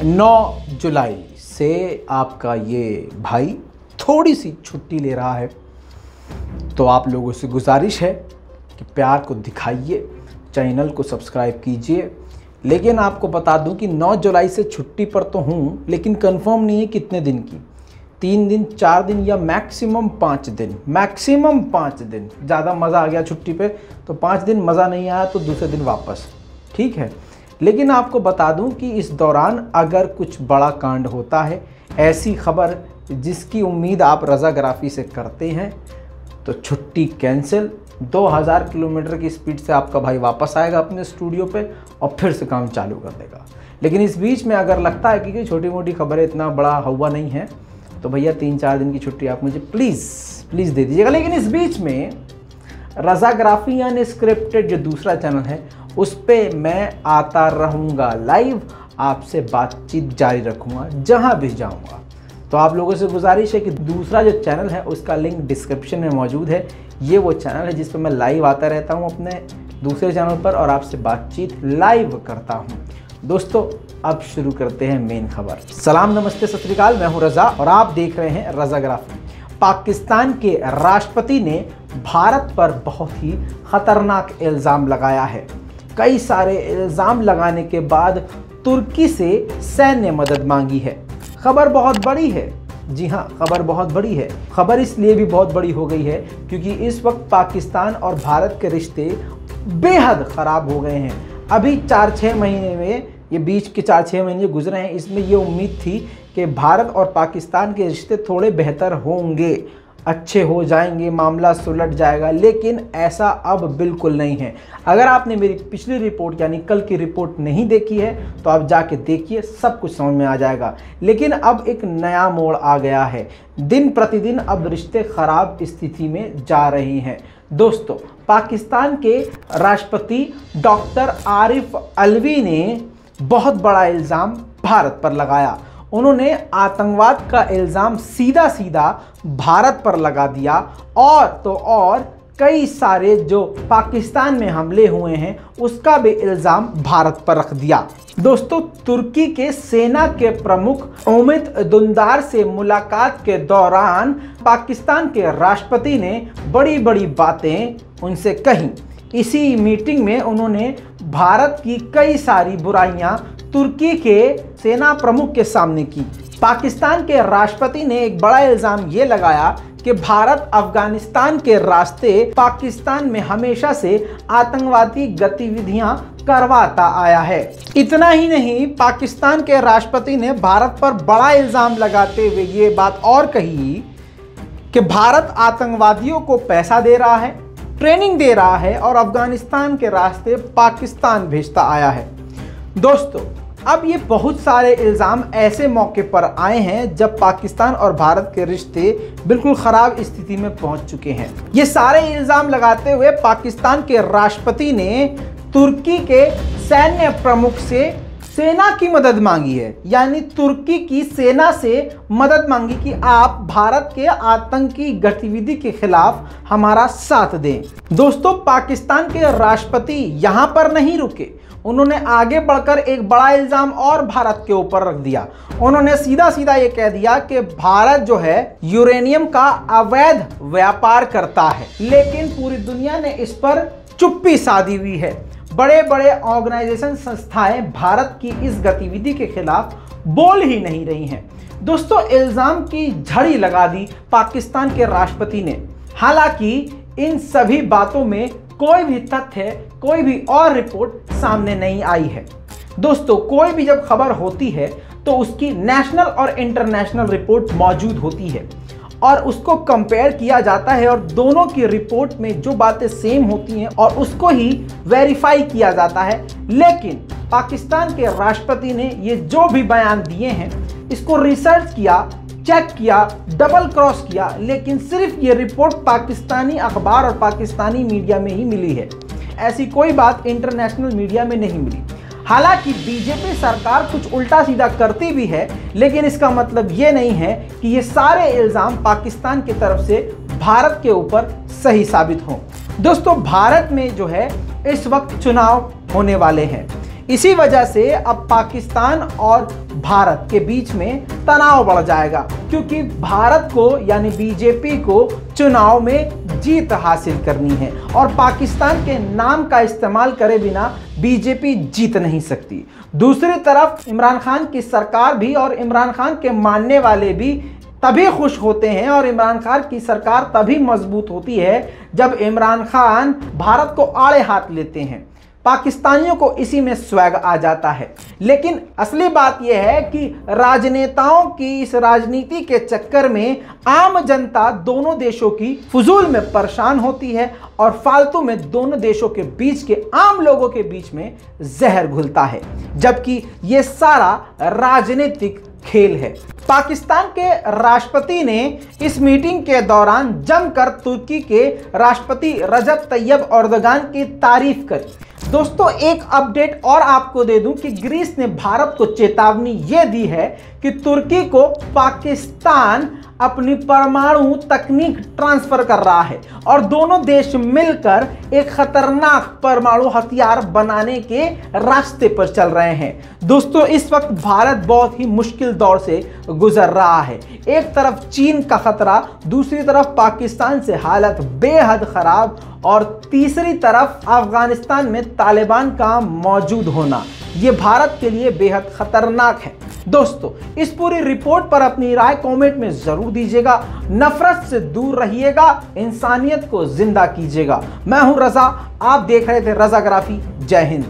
9 जुलाई से आपका ये भाई थोड़ी सी छुट्टी ले रहा है, तो आप लोगों से गुजारिश है कि प्यार को दिखाइए, चैनल को सब्सक्राइब कीजिए। लेकिन आपको बता दूं कि 9 जुलाई से छुट्टी पर तो हूँ, लेकिन कंफर्म नहीं है कितने दिन की, 3 दिन, 4 दिन या मैक्सिमम 5 दिन, मैक्सिमम 5 दिन। ज़्यादा मज़ा आ गया छुट्टी पे तो 5 दिन, मज़ा नहीं आया तो दूसरे दिन वापस, ठीक है। लेकिन आपको बता दूं कि इस दौरान अगर कुछ बड़ा कांड होता है, ऐसी खबर जिसकी उम्मीद आप रज़ाग्राफ़ी से करते हैं, तो छुट्टी कैंसिल। 2000 किलोमीटर की स्पीड से आपका भाई वापस आएगा अपने स्टूडियो पे और फिर से काम चालू कर देगा। लेकिन इस बीच में अगर लगता है कि छोटी मोटी खबरें इतना बड़ा हुआ नहीं है, तो भैया 3-4 दिन की छुट्टी आप मुझे प्लीज़ दे दीजिएगा। लेकिन इस बीच में रज़ाग्राफ़ी अनस्क्रिप्टेड जो दूसरा चैनल है, उस पर मैं आता रहूँगा लाइव, आपसे बातचीत जारी रखूँगा जहाँ भी जाऊँगा। तो आप लोगों से गुजारिश है कि दूसरा जो चैनल है उसका लिंक डिस्क्रिप्शन में मौजूद है। ये वो चैनल है जिस पर मैं लाइव आता रहता हूँ अपने दूसरे चैनल पर और आपसे बातचीत लाइव करता हूँ। दोस्तों, अब शुरू करते हैं मेन खबर। सलाम, नमस्ते, सत श्री अकाल, मैं हूँ रज़ा और आप देख रहे हैं रज़ाग्राफ़ी। पाकिस्तान के राष्ट्रपति ने भारत पर बहुत ही खतरनाक इल्ज़ाम लगाया है। कई सारे इल्ज़ाम लगाने के बाद तुर्की से सैन्य मदद मांगी है। खबर बहुत बड़ी है, जी हाँ, खबर बहुत बड़ी है। खबर इसलिए भी बहुत बड़ी हो गई है क्योंकि इस वक्त पाकिस्तान और भारत के रिश्ते बेहद ख़राब हो गए हैं। अभी 4-6 महीने में, ये बीच के 4-6 महीने गुजरे हैं, इसमें ये उम्मीद थी कि भारत और पाकिस्तान के रिश्ते थोड़े बेहतर होंगे, अच्छे हो जाएंगे, मामला सुलझ जाएगा, लेकिन ऐसा अब बिल्कुल नहीं है। अगर आपने मेरी पिछली रिपोर्ट यानी कल की रिपोर्ट नहीं देखी है तो आप जाके देखिए, सब कुछ समझ में आ जाएगा। लेकिन अब एक नया मोड़ आ गया है, दिन प्रतिदिन अब रिश्ते खराब स्थिति में जा रहे हैं। दोस्तों, पाकिस्तान के राष्ट्रपति डॉक्टर आरिफ अलवी ने बहुत बड़ा इल्ज़ाम भारत पर लगाया। उन्होंने आतंकवाद का इल्ज़ाम सीधा सीधा भारत पर लगा दिया और तो और कई सारे जो पाकिस्तान में हमले हुए हैं उसका भी इल्ज़ाम भारत पर रख दिया। दोस्तों, तुर्की के सेना के प्रमुख उमिद दुंदार से मुलाकात के दौरान पाकिस्तान के राष्ट्रपति ने बड़ी बड़ी बातें उनसे कही। इसी मीटिंग में उन्होंने भारत की कई सारी बुराइयां तुर्की के सेना प्रमुख के सामने की। पाकिस्तान के राष्ट्रपति ने एक बड़ा इल्ज़ाम ये लगाया कि भारत अफगानिस्तान के रास्ते पाकिस्तान में हमेशा से आतंकवादी गतिविधियां करवाता आया है। इतना ही नहीं, पाकिस्तान के राष्ट्रपति ने भारत पर बड़ा इल्ज़ाम लगाते हुए ये बात और कही कि भारत आतंकवादियों को पैसा दे रहा है, ट्रेनिंग दे रहा है और अफगानिस्तान के रास्ते पाकिस्तान भेजता आया है। दोस्तों, अब ये बहुत सारे इल्ज़ाम ऐसे मौके पर आए हैं जब पाकिस्तान और भारत के रिश्ते बिल्कुल ख़राब स्थिति में पहुंच चुके हैं। ये सारे इल्ज़ाम लगाते हुए पाकिस्तान के राष्ट्रपति ने तुर्की के सैन्य प्रमुख से सेना की मदद मांगी है, यानी तुर्की की सेना से मदद मांगी कि आप भारत के आतंकी गतिविधि के खिलाफ हमारा साथ दें। दोस्तों, पाकिस्तान के राष्ट्रपति यहाँ पर नहीं रुके, उन्होंने आगे बढ़कर एक बड़ा इल्ज़ाम और भारत के ऊपर रख दिया। उन्होंने सीधा सीधा ये कह दिया कि भारत जो है यूरेनियम का अवैध व्यापार करता है, लेकिन पूरी दुनिया ने इस पर चुप्पी साधी हुई है। बड़े बड़े ऑर्गेनाइजेशन, संस्थाएं भारत की इस गतिविधि के खिलाफ बोल ही नहीं रही हैं। दोस्तों, इल्ज़ाम की झड़ी लगा दी पाकिस्तान के राष्ट्रपति ने। हालांकि इन सभी बातों में कोई भी तथ्य, कोई भी और रिपोर्ट सामने नहीं आई है। दोस्तों, कोई भी जब खबर होती है तो उसकी नेशनल और इंटरनेशनल रिपोर्ट मौजूद होती है और उसको कंपेयर किया जाता है और दोनों की रिपोर्ट में जो बातें सेम होती हैं और उसको ही वेरीफाई किया जाता है। लेकिन पाकिस्तान के राष्ट्रपति ने ये जो भी बयान दिए हैं, इसको रिसर्च किया, चेक किया, डबल क्रॉस किया, लेकिन सिर्फ ये रिपोर्ट पाकिस्तानी अखबार और पाकिस्तानी मीडिया में ही मिली है। ऐसी कोई बात इंटरनेशनल मीडिया में नहीं मिली। हालांकि बीजेपी सरकार कुछ उल्टा सीधा करती भी है, लेकिन इसका मतलब ये नहीं है कि ये सारे इल्ज़ाम पाकिस्तान की तरफ से भारत के ऊपर सही साबित हों। दोस्तों, भारत में जो है इस वक्त चुनाव होने वाले हैं। इसी वजह से अब पाकिस्तान और भारत के बीच में तनाव बढ़ जाएगा, क्योंकि भारत को यानी बीजेपी को चुनाव में जीत हासिल करनी है और पाकिस्तान के नाम का इस्तेमाल करे बिना बीजेपी जीत नहीं सकती। दूसरी तरफ इमरान खान की सरकार भी और इमरान खान के मानने वाले भी तभी खुश होते हैं और इमरान खान की सरकार तभी मजबूत होती है जब इमरान खान भारत को आड़े हाथ लेते हैं। पाकिस्तानियों को इसी में स्वैग आ जाता है। लेकिन असली बात यह है कि राजनेताओं की इस राजनीति के चक्कर में आम जनता दोनों देशों की फजूल में परेशान होती है और फालतू में दोनों देशों के बीच के आम लोगों के बीच में जहर घुलता है, जबकि ये सारा राजनीतिक खेल है। पाकिस्तान के राष्ट्रपति ने इस मीटिंग के दौरान जमकर तुर्की के राष्ट्रपति रजब तैयब एर्दोगान की तारीफ करी। दोस्तों, एक अपडेट और आपको दे दूं कि ग्रीस ने भारत को चेतावनी यह दी है कि तुर्की को पाकिस्तान अपनी परमाणु तकनीक ट्रांसफर कर रहा है और दोनों देश मिलकर एक खतरनाक परमाणु हथियार बनाने के रास्ते पर चल रहे हैं। दोस्तों, इस वक्त भारत बहुत ही मुश्किल दौर से गुजर रहा है। एक तरफ चीन का खतरा, दूसरी तरफ पाकिस्तान से हालत बेहद खराब और तीसरी तरफ अफगानिस्तान में तालिबान का मौजूद होना, ये भारत के लिए बेहद खतरनाक है। दोस्तों, इस पूरी रिपोर्ट पर अपनी राय कमेंट में जरूर दीजिएगा। नफरत से दूर रहिएगा, इंसानियत को जिंदा कीजिएगा। मैं हूं रजा, आप देख रहे थे रजाग्राफी। जय हिंद।